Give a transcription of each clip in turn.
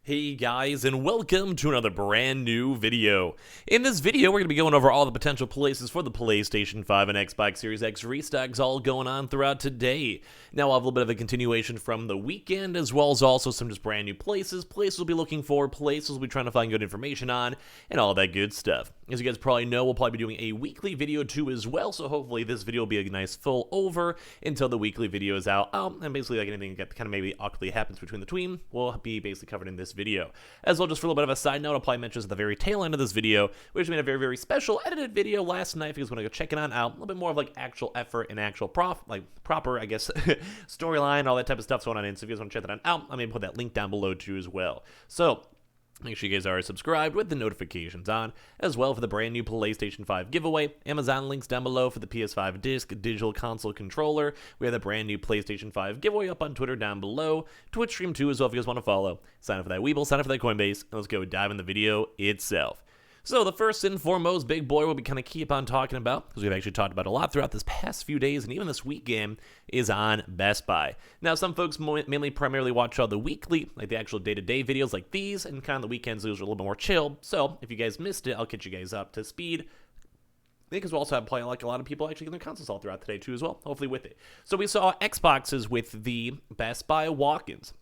Hey guys, and welcome to another brand new video. In this video, we're going to be going over all the potential places for the PlayStation 5 and Xbox Series X restocks all going on throughout today. Now, I'll have a little bit of a continuation from the weekend, as well as also some just brand new places we'll be looking for, places we'll be trying to find good information on, and all that good stuff. As you guys probably know, we'll probably be doing a weekly video too as well, so hopefully this video will be a nice full over until the weekly video is out. And basically like anything that kind of maybe awkwardly happens between the tween will be basically covered in this video. As well, just for a little bit of a side note, I'll probably mention this at the very tail end of this video. We just made a very, very special edited video last night if you guys want to go check it out. A little bit more of like actual effort and actual proper, I guess, storyline, all that type of stuff's going on in. So if you guys want to check that out, I'm going to put that link down below too as well. So make sure you guys are subscribed with the notifications on, as well for the brand new PlayStation 5 giveaway. Amazon links down below for the PS5 Digital Console Controller. We have the brand new PlayStation 5 giveaway up on Twitter down below. Twitch stream too as well if you guys want to follow. Sign up for that Weeble, sign up for that Coinbase, and let's go dive in the video itself. So the first and foremost big boy we'll be kind of keep on talking about, because we've actually talked about a lot throughout this past few days and even this weekend, is on Best Buy. Now, some folks mainly primarily watch all the weekly, like the actual day-to-day videos like these, and kind of the weekends those are a little bit more chill. So if you guys missed it, I'll catch you guys up to speed. Because we'll also have probably like a lot of people actually getting their consoles all throughout today too as well, hopefully with it. So we saw Xboxes with the Best Buy walk-ins.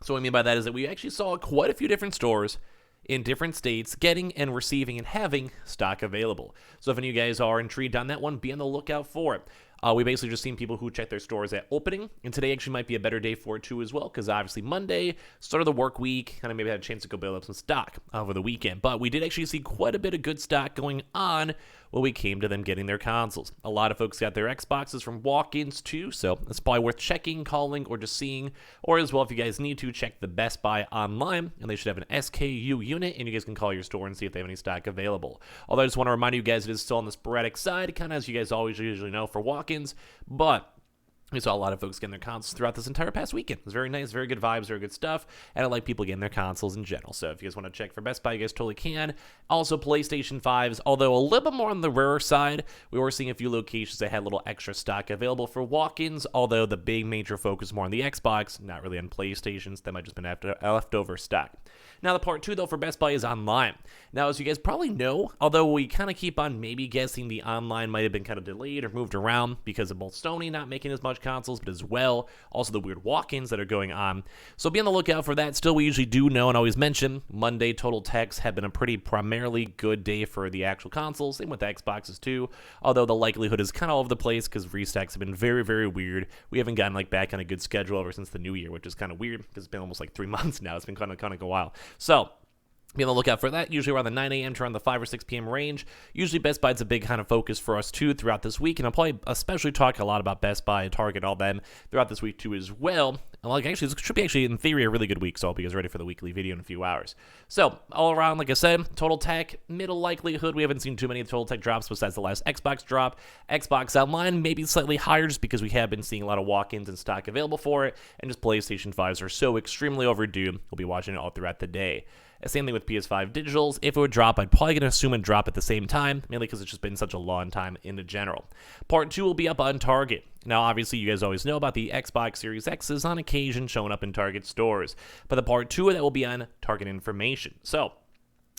So what I mean by that is that we actually saw quite a few different stores in different states getting and receiving and having stock available. So if any of you guys are intrigued on that one, be on the lookout for it. We basically just seen people who check their stores at opening, and today actually might be a better day for it too as well, because obviously Monday, start of the work week, kind of maybe had a chance to go build up some stock over the weekend. But we did actually see quite a bit of good stock going on when we came to them getting their consoles. A lot of folks got their Xboxes from walk-ins too, so it's probably worth checking, calling, or just seeing. Or as well, if you guys need to, check the Best Buy online, and they should have an SKU unit, and you guys can call your store and see if they have any stock available. Although I just want to remind you guys, it is still on the sporadic side, kind of as you guys always usually know for walk-ins, but we saw a lot of folks getting their consoles throughout this entire past weekend. It was very nice, very good vibes, very good stuff, and I like people getting their consoles in general. So if you guys want to check for Best Buy, you guys totally can. Also, PlayStation 5s, although a little bit more on the rarer side, we were seeing a few locations that had a little extra stock available for walk-ins, although the big major focus more on the Xbox, not really on PlayStations. That might just been leftover stock. Now, the part two, though, for Best Buy is online. Now, as you guys probably know, although we kind of keep on maybe guessing the online might have been kind of delayed or moved around because of both Sony not making as much consoles, but as well, also the weird walk-ins that are going on. So be on the lookout for that. Still, we usually do know and always mention Monday total techs have been a pretty primarily good day for the actual consoles. Same with the Xboxes too, although the likelihood is kind of all over the place because restocks have been very, very weird. We haven't gotten like back on a good schedule ever since the new year, which is kind of weird because it's been almost like 3 months now. It's been kind of a while. So be on the lookout for that, usually around the 9 a.m. to around the 5 or 6 p.m. range. Usually Best Buy's a big kind of focus for us too throughout this week, and I'll probably especially talk a lot about Best Buy, Target, all them throughout this week too as well. And like actually, this should be actually in theory a really good week, so I'll be ready for the weekly video in a few hours. So all around, like I said, total tech, middle likelihood. We haven't seen too many total tech drops besides the last Xbox drop. Xbox Online maybe slightly higher just because we have been seeing a lot of walk-ins and stock available for it, and just PlayStation 5s are so extremely overdue. We'll be watching it all throughout the day. Same thing with PS5 Digitals. If it would drop, I'd probably going to assume it'd drop at the same time, mainly because it's just been such a long time in the general. Part 2 will be up on Target. Now, obviously, you guys always know about the Xbox Series X's on occasion showing up in Target stores, but the Part 2 of that will be on Target information. So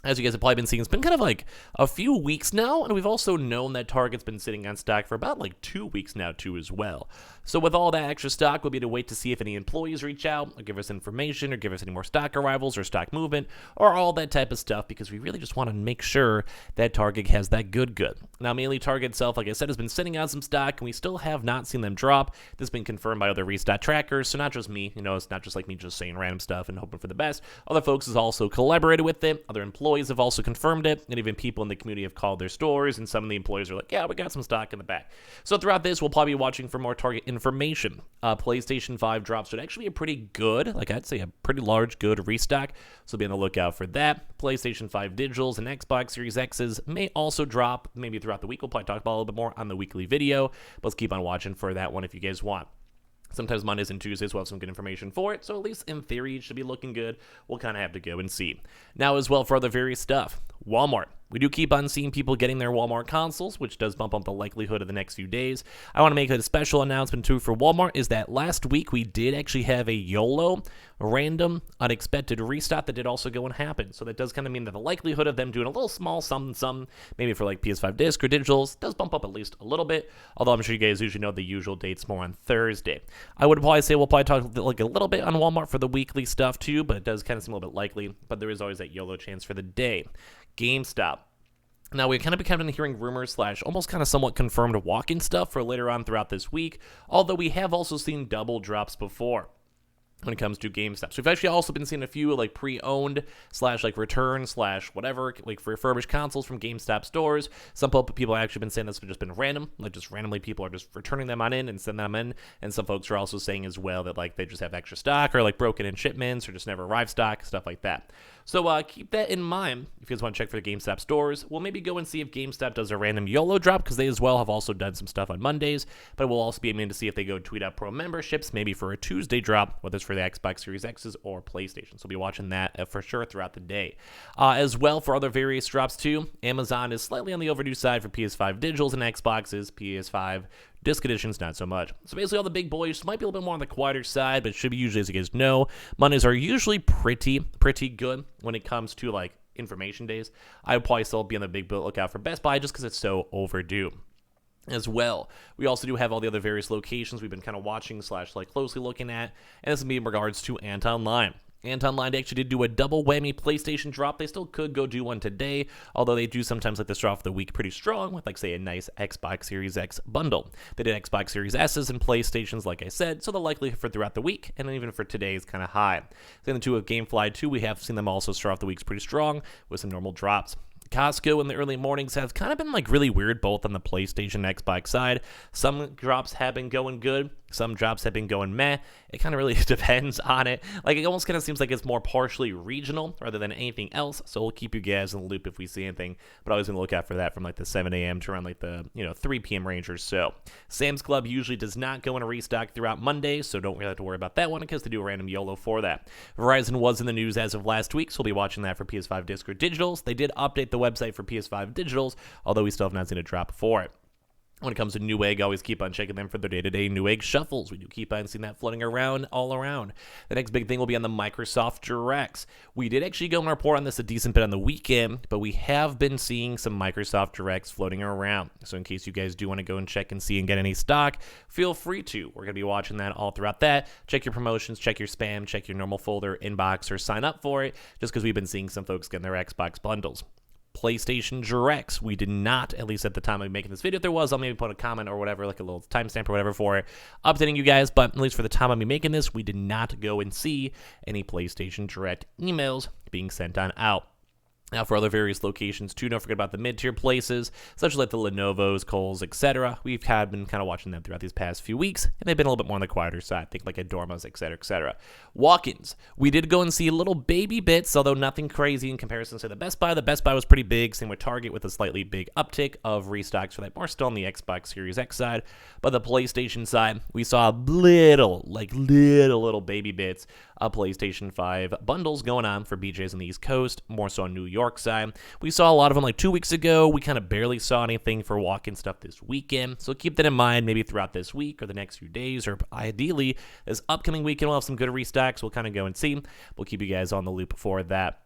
as you guys have probably been seeing, it's been kind of like a few weeks now, and we've also known that Target's been sitting on stock for about like 2 weeks now too as well. So with all that extra stock, we'll be able to wait to see if any employees reach out or give us information or give us any more stock arrivals or stock movement or all that type of stuff, because we really just want to make sure that Target has that good. Now, mainly Target itself, like I said, has been sitting on some stock, and we still have not seen them drop. This has been confirmed by other restock trackers, so not just me. It's not just like me just saying random stuff and hoping for the best. Other folks have also collaborated with it. Other employees have also confirmed it, and even people in the community have called their stores, and some of the employees are like, yeah, we got some stock in the back. So throughout this, we'll probably be watching for more Target information. PlayStation 5 drops would actually be a pretty good, like I'd say a pretty large, good restock, so be on the lookout for that. PlayStation 5 Digitals and Xbox Series X's may also drop maybe throughout the week. We'll probably talk about a little bit more on the weekly video, but let's keep on watching for that one if you guys want. Sometimes Mondays and Tuesdays we'll have some good information for it, so at least in theory it should be looking good. We'll kind of have to go and see. Now as well for other various stuff. Walmart. We do keep on seeing people getting their Walmart consoles, which does bump up the likelihood of the next few days. I want to make a special announcement too for Walmart is that last week we did actually have a YOLO, random, unexpected restock that did also go and happen. So that does kind of mean that the likelihood of them doing a little small sum, maybe for like PS5 disc or digitals, does bump up at least a little bit. Although I'm sure you guys usually know the usual dates more on Thursday. I would probably say we'll probably talk like a little bit on Walmart for the weekly stuff too, but it does kind of seem a little bit likely. But there is always that YOLO chance for the day. GameStop. Now, we've kind of been hearing rumors / almost kind of somewhat confirmed walk-in stuff for later on throughout this week, although we have also seen double drops before when it comes to GameStop. So we've actually also been seeing a few like pre-owned / like return / whatever, like refurbished consoles from GameStop stores. Some people have actually been saying this has just been random, like just randomly people are just returning them on in and sending them in. And some folks are also saying as well that like they just have extra stock or like broken in shipments or just never arrived stock, stuff like that. So keep that in mind if you guys want to check for the GameStop stores. We'll maybe go and see if GameStop does a random YOLO drop because they as well have also done some stuff on Mondays. But we'll also be aiming to see if they go tweet out pro memberships, maybe for a Tuesday drop, whether it's for the Xbox Series X's or PlayStation. So we'll be watching that for sure throughout the day. As well for other various drops too, Amazon is slightly on the overdue side for PS5 digitals and Xboxes, PS5 Disc Editions, not so much. So basically all the big boys might be a little bit more on the quieter side, but it should be usually, as you guys know, Mondays are usually pretty good when it comes to like information days. I would probably still be on the big boat lookout for Best Buy just because it's so overdue. As well, we also do have all the other various locations we've been kind of watching / like closely looking at, and this will be in regards to Antonline. Antonline actually did do a double whammy PlayStation drop. They still could go do one today, although they do sometimes let this start off the week pretty strong with, like, say, a nice Xbox Series X bundle. They did Xbox Series S's and PlayStations, like I said, so the likelihood for throughout the week, and even for today, is kind of high. Then the two of GameFly 2, we have seen them also start off the weeks pretty strong with some normal drops. Costco in the early mornings has kind of been like really weird both on the PlayStation and Xbox side. Some drops have been going good. Some drops have been going meh. It kind of really depends on it. Like, it almost kind of seems like it's more partially regional rather than anything else. So we'll keep you guys in the loop if we see anything. But always going to look out for that from like the 7 a.m. to around like the 3 p.m. range or so. Sam's Club usually does not go in a restock throughout Monday, so don't really have to worry about that one because they do a random YOLO for that. Verizon was in the news as of last week, so we'll be watching that for PS5 disc or digitals. They did update the website for PS5 digitals, although we still have not seen a drop for it. When it comes to Newegg, always keep on checking them for their day-to-day Newegg shuffles. We do keep on seeing that floating around all around. The next big thing will be on the Microsoft Directs. We did actually go and report on this a decent bit on the weekend, but we have been seeing some Microsoft Directs floating around. So in case you guys do want to go and check and see and get any stock, feel free to. We're going to be watching that all throughout that. Check your promotions, check your spam, check your normal folder, inbox, or sign up for it, just because we've been seeing some folks getting their Xbox bundles. PlayStation Directs. We did not, at least at the time of making this video. If there was, I'll maybe put a comment or whatever, like a little timestamp or whatever for it, updating you guys. But at least for the time of me making this, we did not go and see any PlayStation Direct emails being sent on out. Now, for other various locations, too, don't forget about the mid-tier places, such as like the Lenovo's, Kohl's, etc. We've been kind of watching them throughout these past few weeks, and they've been a little bit more on the quieter side. Think like Adorma's, etc., etc. Walk-ins. We did go and see little baby bits, although nothing crazy in comparison to the Best Buy. The Best Buy was pretty big, same with Target, with a slightly big uptick of restocks for that. More still on the Xbox Series X side, but the PlayStation side, we saw little baby bits of PlayStation 5 bundles going on for BJ's on the East Coast, more so on New York side. We saw a lot of them like 2 weeks ago. We kind of barely saw anything for walk-in stuff this weekend, so keep that in mind maybe throughout this week or the next few days, or ideally this upcoming weekend we'll have some good restocks. We'll kind of go and see. We'll keep you guys on the loop for that.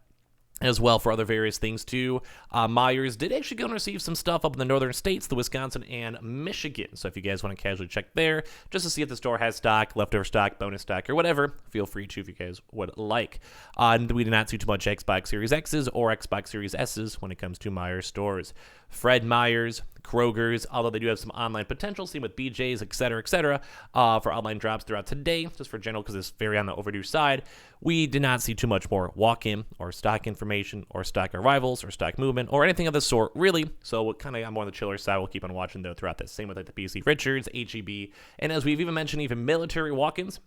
As well for other various things too. Myers did actually go and receive some stuff up in the northern states, the Wisconsin and Michigan. So if you guys want to casually check there, just to see if the store has stock, leftover stock, bonus stock, or whatever, feel free to if you guys would like. And we did not see too much Xbox Series X's or Xbox Series S's when it comes to Myers stores. Fred Meyer's, Kroger's, although they do have some online potential, same with BJ's, etc., for online drops throughout today, just for general, because it's very on the overdue side. We did not see too much more walk-in or stock information or stock arrivals or stock movement or anything of the sort, really. So we'll kind of on more on the chiller side. We'll keep on watching, though, throughout this. Same with like the PC Richards, HEB, and as we've even mentioned, even military walk-ins.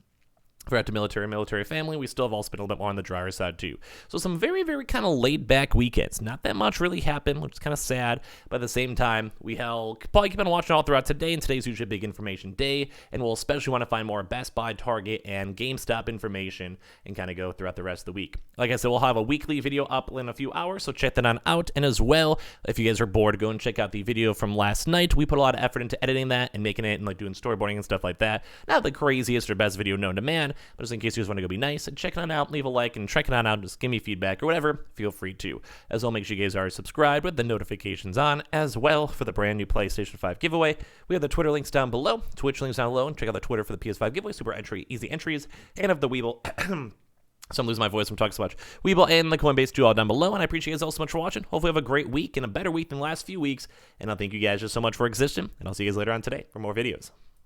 Forgot to military family, we still have also been a little bit more on the drier side too. So some very, very kind of laid back weekends. Not that much really happened, which is kind of sad, but at the same time, we'll probably keep on watching all throughout today, and today's usually a big information day, and we'll especially want to find more Best Buy, Target, and GameStop information and kind of go throughout the rest of the week. Like I said, we'll have a weekly video up in a few hours, so check that on out. And as well, if you guys are bored, go and check out the video from last night. We put a lot of effort into editing that and making it and like doing storyboarding and stuff like that. Not the craziest or best video known to man, but just in case you guys want to go be nice and check it on out, leave a like and check it on out, just give me feedback or whatever, feel free to. As well, make sure you guys are subscribed with the notifications on as well for the brand new PlayStation 5 giveaway. We have the Twitter links down below, Twitch links down below, and check out the Twitter for the PS5 giveaway, super entry, easy entries, and of the Weeble. So I'm losing my voice from talking so much. Weeble and the Coinbase do all down below, and I appreciate you guys all so much for watching. Hopefully you have a great week and a better week than the last few weeks, and I'll thank you guys just so much for existing, and I'll see you guys later on today for more videos.